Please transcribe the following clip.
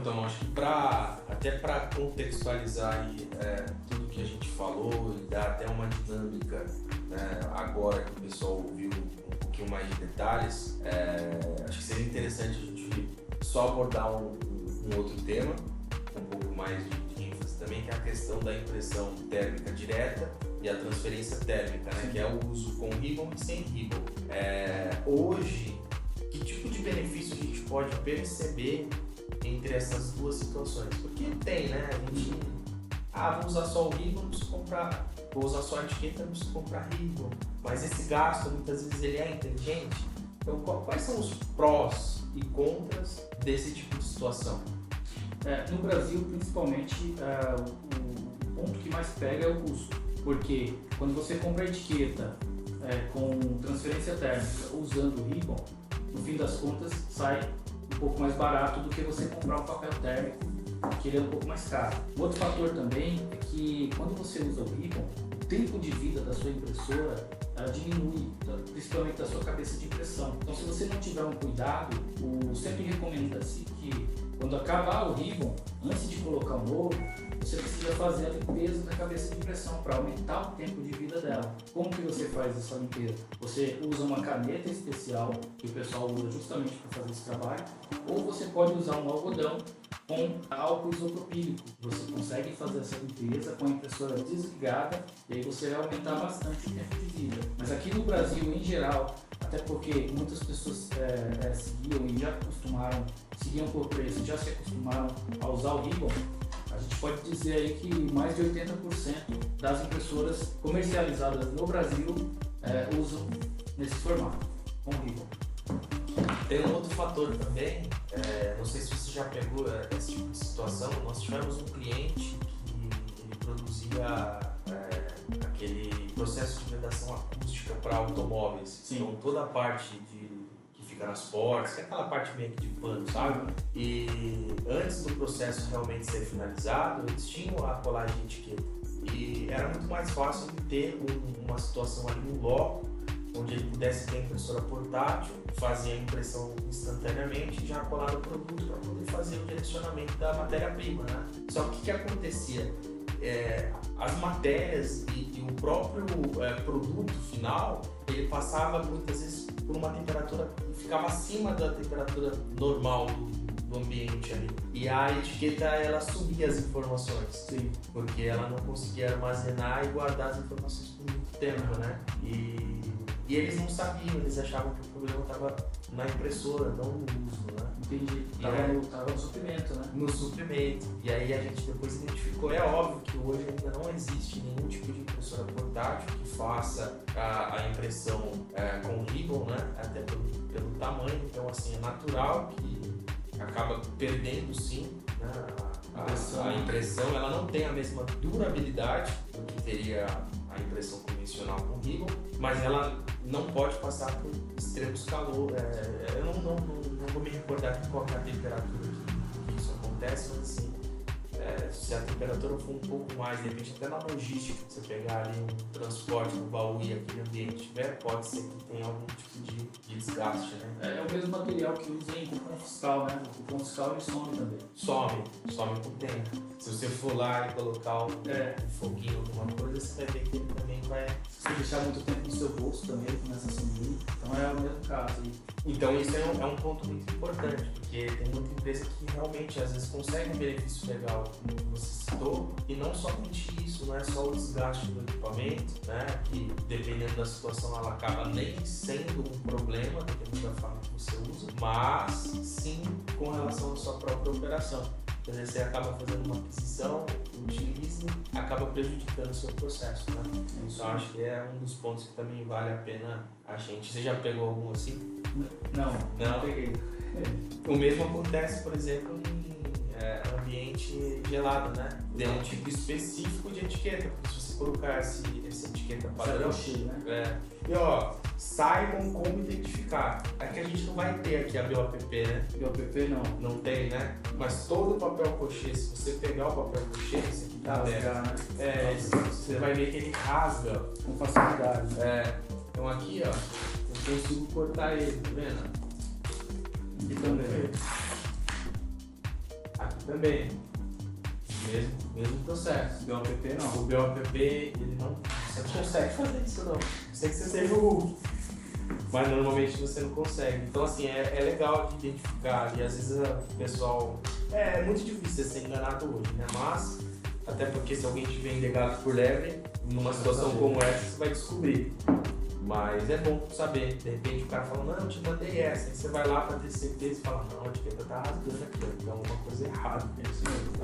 Então, acho que até para contextualizar aí, tudo que a gente falou e dar até uma dinâmica, né, agora que o pessoal ouviu um pouquinho mais de detalhes, acho que seria interessante a gente só abordar um outro tema, um pouco mais de ênfase também, que é a questão da impressão térmica direta e a transferência térmica, né, que é o uso com ribbon e sem ribbon. Hoje, que tipo de benefício a gente pode perceber entre essas duas situações? Porque tem, né? A gente, vou usar só o ribbon, não preciso comprar. Vou usar só a etiqueta, não preciso comprar ribbon. Mas esse gasto, muitas vezes, ele é inteligente. Então, quais são os prós e contras desse tipo de situação? No Brasil, principalmente, o ponto que mais pega é o custo. Porque quando você compra a etiqueta com transferência térmica usando o ribbon, no fim das contas, sai um pouco mais barato do que você comprar um papel térmico, que ele é um pouco mais caro. Um outro fator também é que quando você usa o ribbon, o tempo de vida da sua impressora ela diminui, principalmente da sua cabeça de impressão. Então, se você não tiver um cuidado, sempre recomenda-se que quando acabar o ribbon, antes de colocar o novo, você precisa fazer a limpeza da cabeça de impressão para aumentar o tempo de vida dela. Como que você faz essa limpeza? Você usa uma caneta especial que o pessoal usa justamente para fazer esse trabalho, ou você pode usar um algodão com álcool isopropílico. Você consegue fazer essa limpeza com a impressora desligada e aí você vai aumentar bastante o tempo de vida. Mas aqui no Brasil, em geral, até porque muitas pessoas seguiam e já seguiam por preço, já se acostumaram a usar o ribbon, a gente pode dizer aí que mais de 80% das impressoras comercializadas no Brasil usam nesse formato, com ribbon. Tem um outro fator também, não sei se você já pegou esse tipo de situação. Nós tivemos um cliente que ele produzia aquele processo de vedação acústica para automóveis. Sim. Então toda a parte que fica nas portas, que é aquela parte meio que de pano, sabe? E antes do processo realmente ser finalizado, eles tinham a colagem de etiqueta. E era muito mais fácil de ter uma situação ali, um bloco, onde ele pudesse ter a impressora portátil, fazer a impressão instantaneamente e já colar o produto para poder fazer o direcionamento da matéria-prima, né? Só que o que acontecia? As matérias e o próprio produto final, ele passava muitas vezes por uma temperatura que ficava acima da temperatura normal do ambiente ali. E a etiqueta, ela subia as informações. Sim. Porque ela não conseguia armazenar e guardar as informações por muito tempo, né? E eles não sabiam, eles achavam que o problema estava na impressora, não no uso, né? Entendi. Tava no suprimento, né? No suprimento. E aí a gente depois identificou. É óbvio que hoje ainda não existe nenhum tipo de impressora portátil que faça a impressão com ribbon, né? Até pelo tamanho. Então, assim, é natural que acaba perdendo, sim, né? A impressão. Ela não tem a mesma durabilidade do que teria a impressão convencional com ribbon, mas ela não pode passar por extremos calor. Eu não vou me recordar qual é a temperatura que isso acontece, mas assim, se a temperatura for um pouco mais, de repente até na logística, você pegar ali um transporte no baú e aquele ambiente tiver, pode ser que tenha algum tipo de desgaste, né? É o mesmo material que usa em cupom fiscal, né? O cupom fiscal ele some também. Some por dentro. Se você for lá e colocar um foguinho, alguma coisa, você vai ver que ele também vai... Se você deixar muito tempo no seu bolso também, ele começa a sumir. Então é o mesmo caso. Então isso é um ponto muito importante, porque tem muita empresa que realmente às vezes consegue um benefício legal, como você citou, e não somente isso, não é só o desgaste do equipamento, né? Que dependendo da situação ela acaba nem sendo um problema, dependendo da forma que você usa, mas sim com relação à sua própria operação. Quer dizer, você acaba fazendo uma aquisição, utiliza, acaba prejudicando o seu processo, né? Então acho que é um dos pontos que também vale a pena a gente. Você já pegou algum assim? Não peguei. O mesmo acontece, por exemplo, em ambiente gelado, né? Tem um tipo específico de etiqueta, porque se você colocar essa etiqueta padrão, né? E ó, saibam como identificar. Aqui a gente não vai ter aqui a BOPP, né? BOPP não. Não tem, né? Mas todo o papel cochê, se você pegar o papel cochê, esse aqui tá aberto, né? Você vai ver que ele rasga com facilidade. Então aqui, ó, eu consigo cortar ele, tá vendo? Aqui também. Aqui também. Mesmo processo. BOPP não. O BOPP, ele não. Você não consegue fazer isso não. Sei que você seja o Hulk. Mas normalmente você não consegue. Então assim, é legal de identificar. E às vezes o pessoal. É muito difícil ser enganado hoje, né? Mas, até porque se alguém te vender gato por lebre, numa situação como essa, você vai descobrir. Mas é bom saber. De repente o cara fala, não, eu te mandei essa. Aí você vai lá pra ter certeza e fala, não, a etiqueta tá rasgando aqui, ó. Tem alguma coisa errada. É isso mesmo.